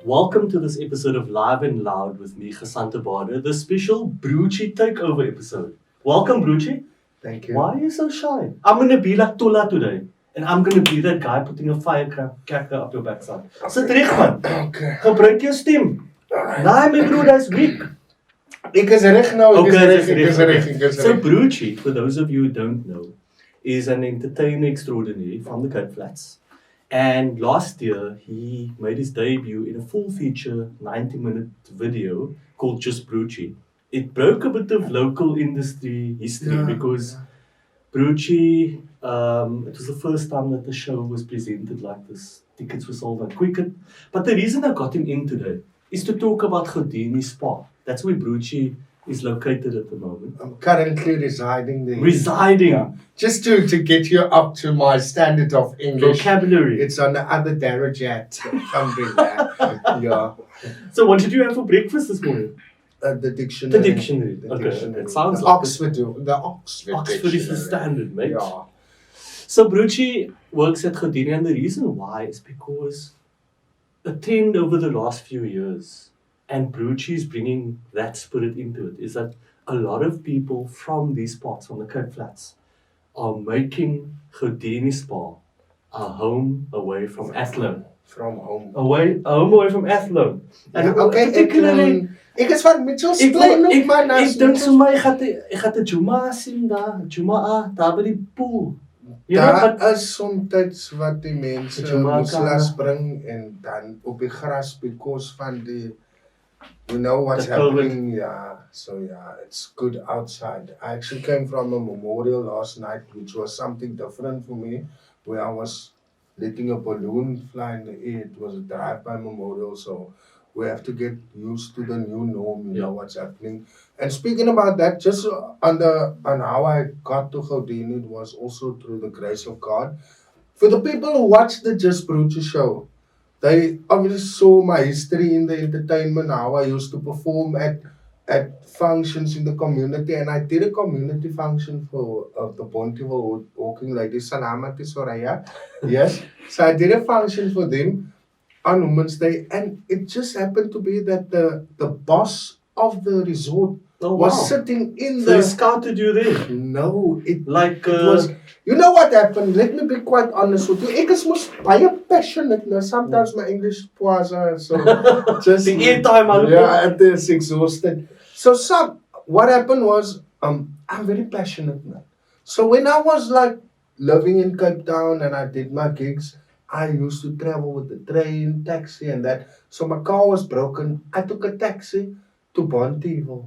Welcome to this episode of Live and Loud with me, Santa Barder, the special Broetjie takeover episode. Welcome, Broetjie. Thank you. Why are you so shy? I'm going to be like Tola today. And I'm going to be that guy putting a firecracker up your backside. Sit reg, man. Okay. Gebruik jou stem. Alright. Nee, my broer, that's weak. Ek is reg nou. So Broetjie, for those of you who don't know, is an entertainer extraordinary from the Cape Flats. And last year, he made his debut in a full-feature 90-minute video called Just Broetjie. It broke a bit of local industry history because Broetjie, it was the first time that the show was presented like this. Tickets were sold out quicker. But the reason I got him in today is to talk about Godini Spa. That's where Broetjie is located at the moment. I'm currently residing there. Residing. Just to get you up to my standard of English. Vocabulary. It's on the other Darajat. Something like yeah. So what did you have for breakfast this morning? The dictionary. The dictionary. The Okay. dictionary. It sounds the like Oxford. The Oxford. Oxford is the standard, mate. Yeah. So Broetjie works at Godini, and the reason why is because a trend over the last few years, and Broetjie is bringing that spirit into it, is that a lot of people from these parts, from the Cape Flats, are making Godini Spa a home away from Athlone. From home. A home away from Athlone. And particularly, ek is van Mitchells Plain nog man. Ek dink vir my ek gaan 'n Jumaa sien daar, Jumaa daar by die pool. Daar is soms wat die mense Jumaa moslas bring en dan op die gras because van die you know what's The COVID. happening. Yeah, so yeah, it's good outside. I actually came from a memorial last night, which was something different for me, where I was letting a balloon fly in the air. It was a drive-by memorial, so we have to get used to the new norm, you know what's happening. And speaking about that, just on how I got to Godini, it was also through the grace of God. For the people who watched the Just Broetjie show, they obviously saw my history in the entertainment, how I used to perform at functions in the community, and I did a community function for the Bonteheuwel Walking Ladies, Salamati Soraya. Yes, so I did a function for them on Women's Day, and it just happened to be that the boss of the resort was sitting in So he scouted you there? No, it Like was. You know what happened? Let me be quite honest with you. Ek is mos baie passionate now. Sometimes my English poisa, so just the airtime, yeah, it is exhausted. So what happened was, I'm very passionate now. So when I was like living in Cape Town and I did my gigs, I used to travel with the train, taxi, and that. So my car was broken. I took a taxi to Bonteheuwel.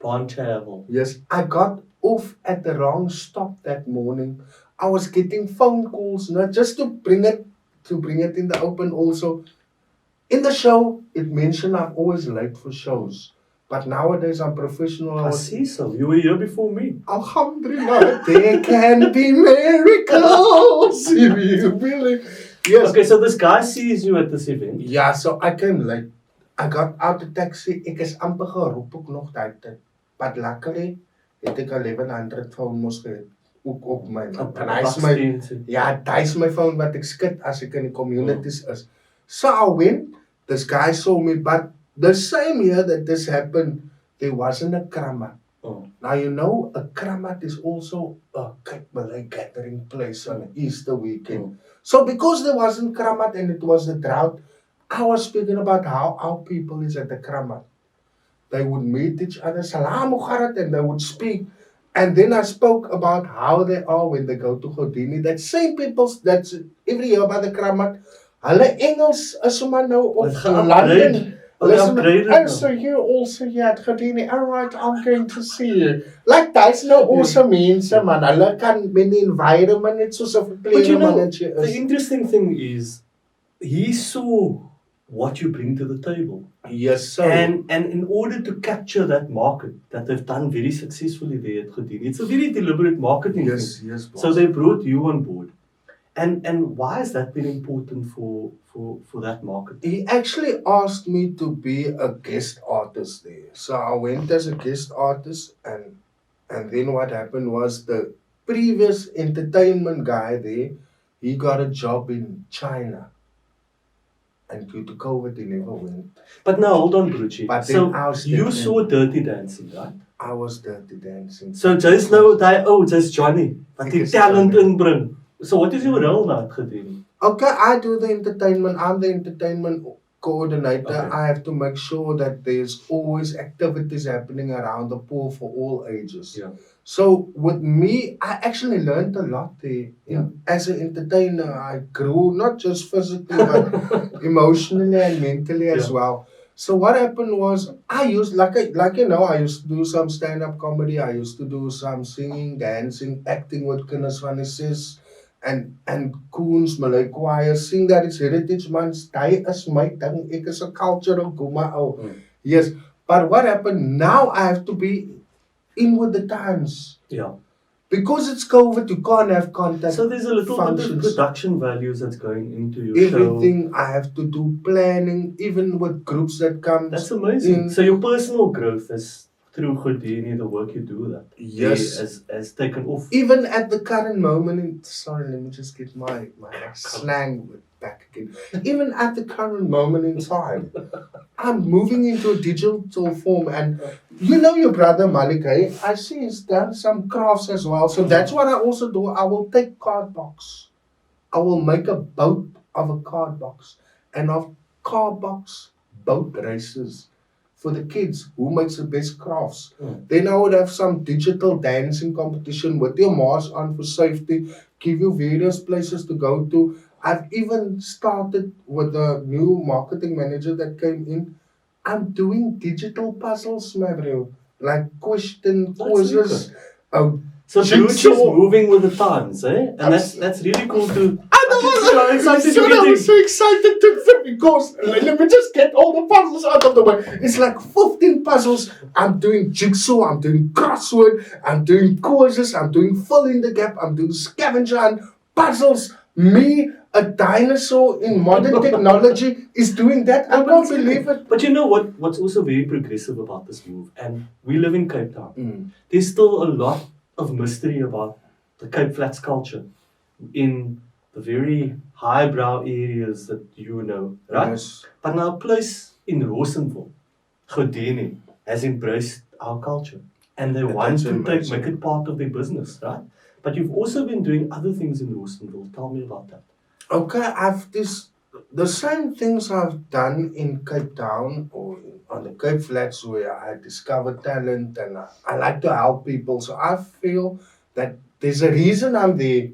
Bonteheuwel. Yes, I got off at the wrong stop that morning. I was getting phone calls, not just to bring it in the open also. In the show, it mentioned I'm always late for shows. But nowadays I'm professional. I see so. You were here before me. Alhamdulillah, there can be miracles if you believe. Yes. Okay, so this guy sees you at this event. Yeah, so I came late. I got out the taxi. Ek is amper geroep ook nog daai tyd. But luckily, het ek 1100 phone mos gehad ook op my. En hy is my phone wat ek skit as ek in die communities is. So I went. This guy saw me, but the same year that this happened, there wasn't a kramat. Now you know a kramat is also a Malay gathering place on an Easter weekend. So because there wasn't kramat and it was a drought, I was speaking about how our people is at the kramat. They would meet each other, salam ugarat, and they would speak. And then I spoke about how they are when they go to Godini. That same people that's every year by the kramat, hulle Engels is sommer nou op London. And so you also here at Godini, alright, I'm going to see you. Like that's no also means man. Hulle kan in the environment it's so But you know, the interesting thing is he saw what you bring to the table. Yes, sir. And in order to capture that market that they've done very successfully there at Godini, it's a very deliberate marketing thing. Yes, boss. So they brought you on board. And why has that been important for that market? He actually asked me to be a guest artist there. So I went as a guest artist, and then what happened was the previous entertainment guy there, he got a job in China. and due to COVID, he never went. But now, hold on, Broetjie. But So, then I was you thinking- saw Dirty Dancing, right? I was Dirty Dancing. So, just nou, just Johnny, wat die Ek is talent Johnny. inbring. So, what is your role now gedoen? Okay, I do the entertainment. I'm the entertainment coordinator. Okay. I have to make sure that there's always activities happening around the pool for all ages. Yeah. So with me, I actually learned a lot there. As an entertainer, I grew not just physically but emotionally and mentally as well. So what happened was I used I used to do some stand-up comedy. I used to do some singing, dancing, acting with kinders van die ses and Koens, Malay choir, seeing that it's Heritage Month. Hy is my ding. Ek is 'n cultural guma ou. Yes, but what happened now? I have to be in with the times. Yeah. Because it's COVID, you can't have contact. So, there's a little bit of functions. production values that's going into your Everything show. I have to do planning, even with groups that come. That's amazing. in. So, your personal growth is through Houdini, the work you do that. Yes. Has taken off. Even at the current moment, sorry, let me just get my slang back again. Even at the current moment in time, I'm moving into a digital form, and you know your brother Malik, I see he's done some crafts as well. So that's what I also do. I will take card box. I will make a boat of a card box, and of card box boat races for the kids who makes the best crafts. Then I would have some digital dancing competition with your mask on for safety, give you various places to go to. I've even started with a new marketing manager that came in. I'm doing digital puzzles, my bro. Like question quizzes. So jigsaw. Broetjie's moving with the times, eh? And that's really cool to. I was so excited because let me just get all the puzzles out of the way. It's like 15 puzzles. I'm doing jigsaw, I'm doing crossword, I'm doing quizzes, I'm doing fill in the gap, I'm doing scavenger hunt, puzzles. Me, a dinosaur in modern technology, is doing that. I can't believe it. But you know what's also very progressive about this move, and we live in Cape Town. There's still a lot of mystery about the Cape Flats culture in the very highbrow areas that you know, right? Yes. But now a place in Rosenville, Houdini, has embraced our culture. And they want to make it part of their business, right? But you've also been doing other things in Rosenville. Tell me about that. Okay, the same things I've done in Cape Town or on the Cape Flats where I discovered talent and I like to help people. So I feel that there's a reason I'm there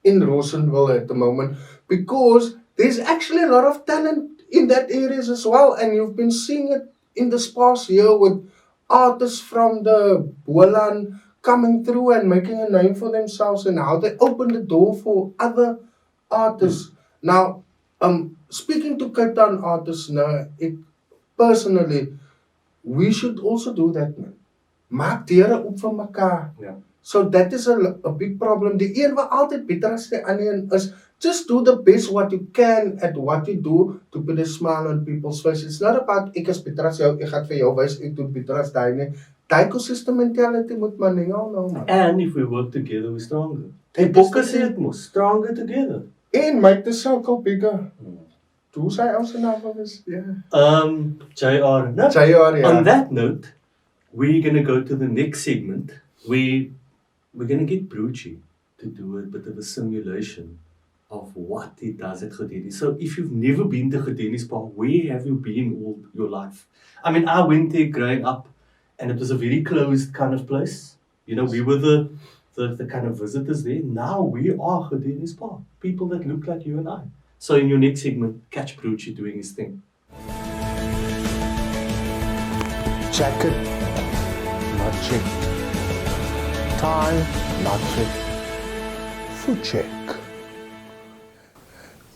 in Rosenville at the moment, because there's actually a lot of talent in that areas as well, and you've been seeing it in this past year with artists from the Boland coming through and making a name for themselves, and how they open the door for other artists. Now, speaking to Cape Town artists now, personally, we should also do that, man. Maak deure oop vir mekaar. Yeah. So that is a big problem. Die een wat altyd beter as die ander een is, just do the best what you can at what you do to put a smile on people's face. It's not about ek is beter as jou, ek gaan vir jou wys ek doen beter as daai nie. Die ecosystem mentality moet man hengel nou man. And if we work together, we're stronger. Dit Bokke sê dit mos, stronger together. And make the circle bigger. Hoe sy ou se naam was? Yeah. JR. No? JR, yeah. On that note, we're going to go to the next segment where we're going to get Broetjie to do a bit of a simulation of what he does at Houdini. So if you've never been to Houdini's Park, where have you been all your life? I mean, I went there growing up and it was a very closed kind of place. You know, we were the kind of visitors there. Now we are Houdini's Park. People that look like you and I. So in your next segment, catch Broetjie doing his thing. Jacket, not checked. Tie, not checked. Foot check.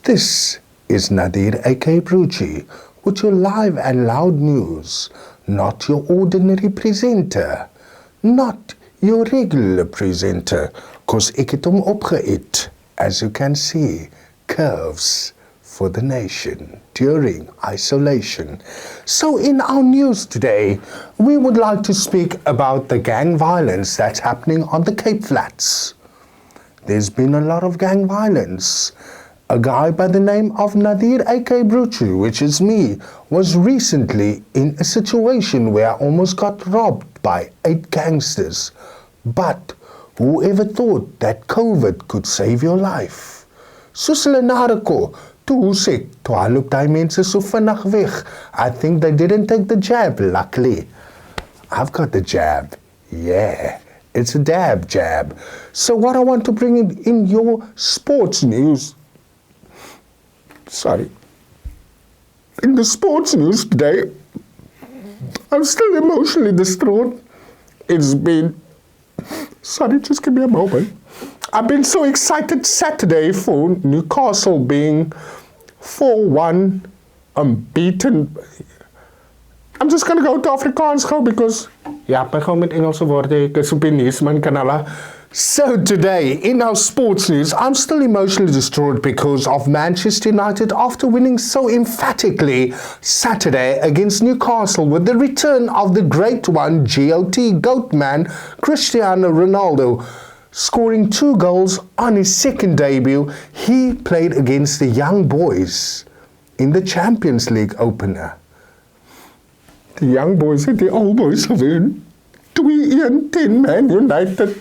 This is Naadier aka Broetjie with your live and loud news. Not your ordinary presenter. Not your regular presenter. 'Cause ek het hom opgeëet. As you can see, curves for the nation during isolation. So in our news today, we would like to speak about the gang violence that's happening on the Cape Flats. There's been a lot of gang violence. A guy by the name of Naadier Broetjie, which is me, was recently in a situation where I almost got robbed by 8 gangsters. But whoever thought that COVID could save your life? Soos hulle naderko, toe sê ek, toe loop die mense so vinnig weg. I think they didn't take the jab, luckily. I've got the jab. Yeah, it's a jab. So what I want to bring in your sports news. Sorry. In the sports news today, I'm still emotionally distraught. It's been... Sorry, just give me a moment. I've been so excited Saturday for Newcastle being 4-1 unbeaten. I'm just going to go to Afrikaans gou because... Ja, ek gaan met Engelse woorde, ek is op die nuus, man kan hulle. So today, in our sports news, I'm still emotionally distraught because of Manchester United after winning so emphatically Saturday against Newcastle with the return of the great one, GOAT man, Cristiano Ronaldo. Scoring 2 goals on his second debut, he played against the young boys in the Champions League opener. The young boys het die old boys gewen. 2-1 teen Man United.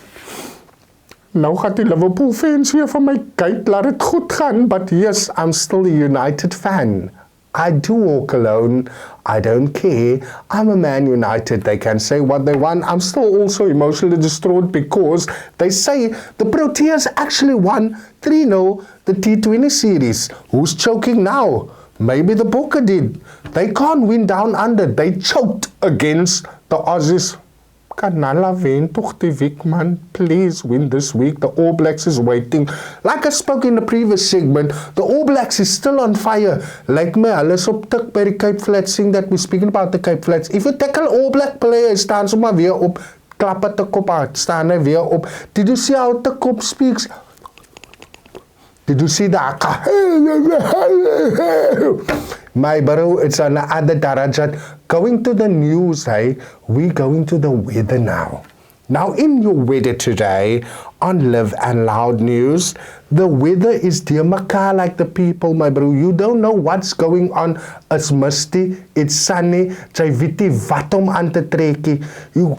Nou gaat die Liverpool fans weer van my kyk, laat het goed gaan, but yes, I'm still a United fan. I do walk alone. I don't care. I'm a Man United. They can say what they want. I'm still also emotionally distraught because they say the Proteas actually won 3-0 the T20 series. Who's choking now? Maybe the Bokke did. They can't win down under. They choked against the Aussies. Kanala wen toch die week, man. Please win this week. The All Blacks is waiting. Like I spoke in the previous segment, the All Blacks is still on fire. Like me, hulle is op tik by die Cape Flats, seeing that we're speaking about the Cape Flats. If you tackle All Black player, staan ze maar weer op. Klap het de kop uit, staan hy weer op. Did you see how the kop speaks? Did you see that? My bro, it's another darajat. Going to the news, hey? We're going to the weather now. Now, in your weather today, on Live and Loud News, the weather is dear mekaar like the people, my bro. You don't know what's going on. It's misty, it's sunny, jy weet nie wat om aan te trekkie. You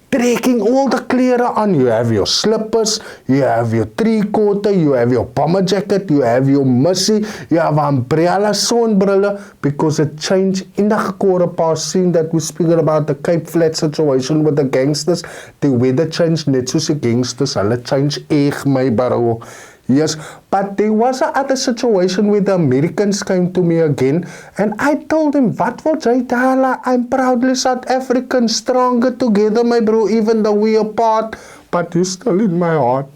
trekking all the klere on. You have your slippers, you have your 3-quarter, you have your bomber jacket, you have your missy, you have umbrella, sonbrille, because it changed in the quarter past scene that we speaking about the Cape Flat situation with the gangsters. The weather changed net soos die gangsters, hulle change echt, my bro. Yes, but there was another situation where the Americans came to me again and I told them, what was I tell? I'm proudly South African, stronger together, my bro, even though we apart, but you're still in my heart.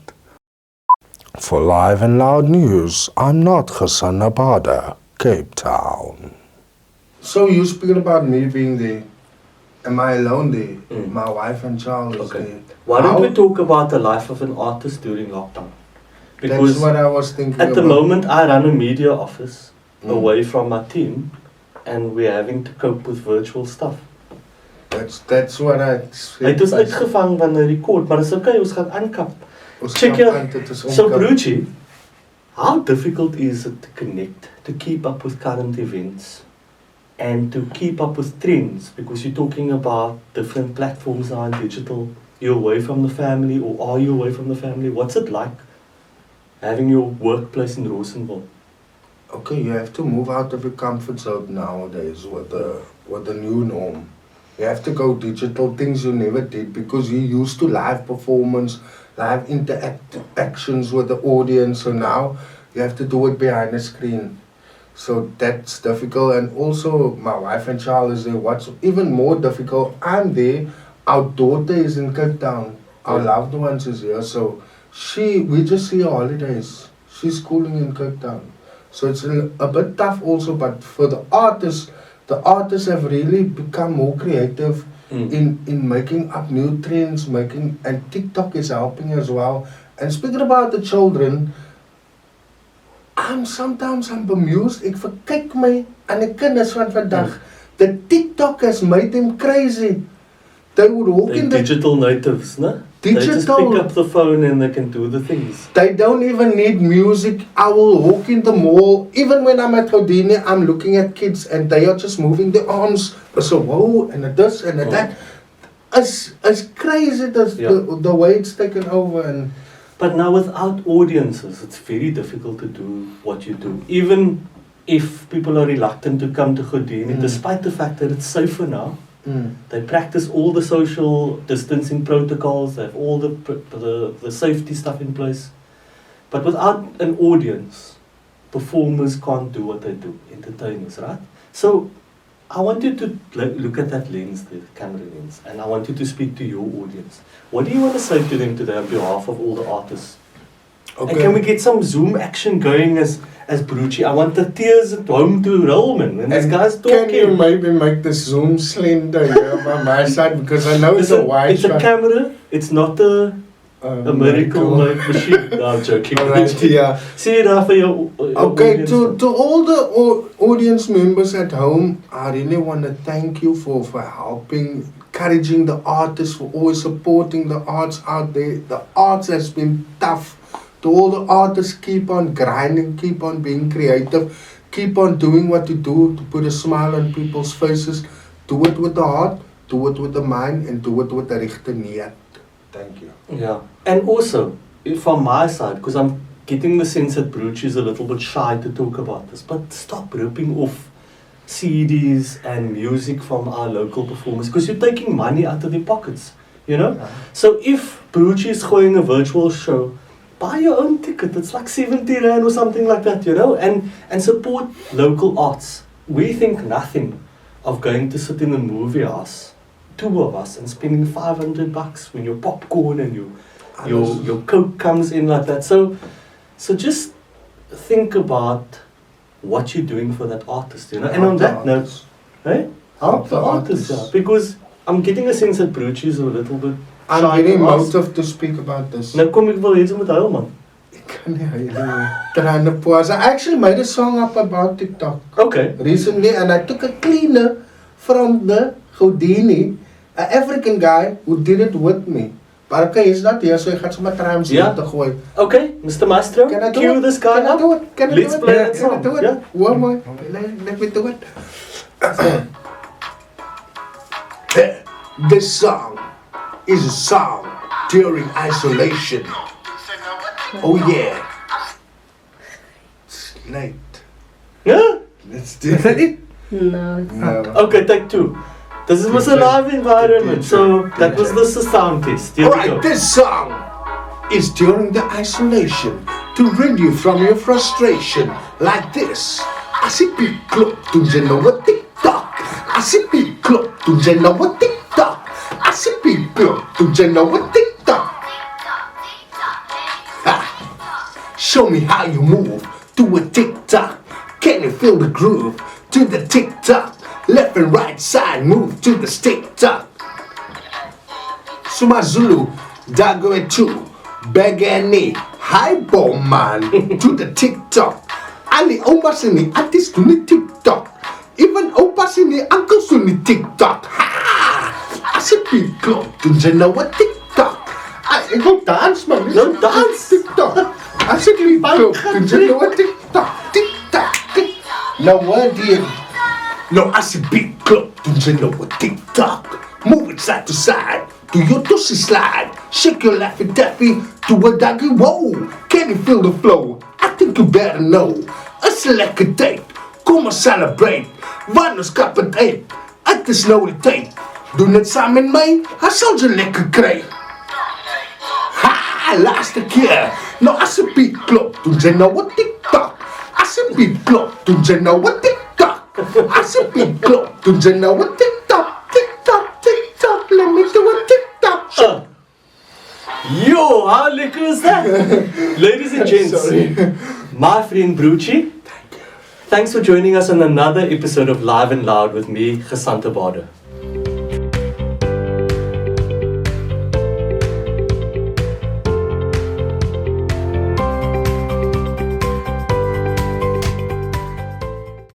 For Live and Loud News, I'm not Hassan Abada, Cape Town. So you're speaking about me being there. Am I alone there? My wife and child is there. Why don't we talk about the life of an artist during lockdown? Because that's what I was thinking at the moment I run a media office away from my team and we're having to cope with virtual stuff. That's what I said. Het is uitgevang van 'n record, maar dis okay, ons gaan aankap. Check so Broetjie, how difficult is it to connect, to keep up with current events and to keep up with trends, because you're talking about different platforms now and digital. You're away from the family, or are you away from the family? What's it like having your workplace in Rosenville? Okay, you have to move out of your comfort zone nowadays with the new norm. You have to go digital, things you never did, because you used to live performance, live interactions with the audience, so now you have to do it behind the screen. So that's difficult, and also my wife and child is there. What's even more difficult, I'm there, our daughter is in Cape Town, our loved ones is here, so we just see her holidays. She's schooling in Cape Town. So it's a bit tough also, but for the artists have really become more creative in making up new trends, and TikTok is helping as well. And speaking about the children, sometimes I'm bemused. Ek verkyk my aan die kinders van vandag. The TikTok has made them crazy. They would walk in the digital natives, né? They just digital. pick up the phone and they can do the things. They don't even need music. I will walk in the mall. Even when I'm at Houdini, I'm looking at kids and they are just moving their arms. So, whoa, and this and that. It's crazy the way it's taken over. And But now without audiences, it's very difficult to do what you do. Even if people are reluctant to come to Houdini, despite the fact that it's safer now. They practice all the social distancing protocols, they have all the safety stuff in place. But without an audience, performers can't do what they do, entertainers, right? So I want you to look at that lens, the camera lens, and I want you to speak to your audience. What do you want to say to them today on behalf of all the artists? Okay. And can we get some Zoom action going as Broetjie? I want the tears at home to roll, man, when this guy's talking. Can you maybe make the Zoom slender here by my side? Because I know it's a wide shot. It's a camera, it's not a miracle machine. No, I'm joking. Alright, yeah. See it for your okay, to all the audience members at home, I really want to thank you for helping, encouraging the artists, for always supporting the arts out there. The arts has been tough. To all the artists, keep on grinding, keep on being creative, keep on doing what you do to put a smile on people's faces. Do it with the heart, do it with the mind, and do it with the rechte niet. Thank you. Yeah, and also, from my side, because I'm getting the sense that Broetjie is a little bit shy to talk about this, but stop ripping off CDs and music from our local performers, because you're taking money out of their pockets, you know? Yeah. So if Broetjie is going a virtual show, buy your own ticket. It's like 70 Rand or something like that, you know, and support local arts. We think nothing of going to sit in a movie house, two of us, and spending $500 when your popcorn and your Coke comes in like that. So just think about what you're doing for that artist, you know. And on that note, help the artists, yeah, because I'm getting a sense that Broetjie is a little bit. I'm very motivated to speak about this. Nou kom ek wil hê jy moet huil, man. Ek kan nie huil. I actually made a song up about TikTok. Okay. Recently, and I took a cleaner from the Houdini, an African guy who did it with me. But okay, he's not here, so he gaat sommer trams te gooi. Okay, Mr. Maestro, cue this guy up. Let's play that song. Can I do it? Yeah. Well, let me do it. This song is a song during isolation. Oh yeah. It's late. Yeah? Let's do it. No. Okay, take two. This was a live environment, so that was the sound test. Alright, this song is during the isolation to rid you from your frustration. Like this. I see people to generate TikTok. I see people to generate TikTok. I see people to generate TikTok. Show me how you move to a TikTok. Can you feel the groove to the TikTok? Left and right side move to the TikTok. Suma Zulu, Dago and two, Begani, Hypo man to the TikTok. Ali Opas in the artist to the TikTok. Even Opas in the uncles to the TikTok. Ha! I see people to know what TikTok. I go dance, man. No dance. TikTok. I see people to know what TikTok. TikTok. Now what do you? No, I see big club to know what TikTok. Move it side to side, do your tussie slide. Shake your laffy taffy to a doggy whoa. Can you feel the flow? I think you better know. It's like a date, come and celebrate. Wanneer skap het uit? Het is nou de tijd. Doe het samen met mij, hij zal je lekker krijgen. Ha, laatste keer. Nou, als je beat klopt, doen ze nou wat TikTok. Als je beat klopt, doen ze nou wat TikTok. Als je beat klopt, doen ze nou wat TikTok. TikTok, TikTok, let me do a TikTok. Yo, how lekker is that? Ladies and gents, my friend Broetjie, thanks for joining us on another episode of Live and Loud with me, Gesante Bader.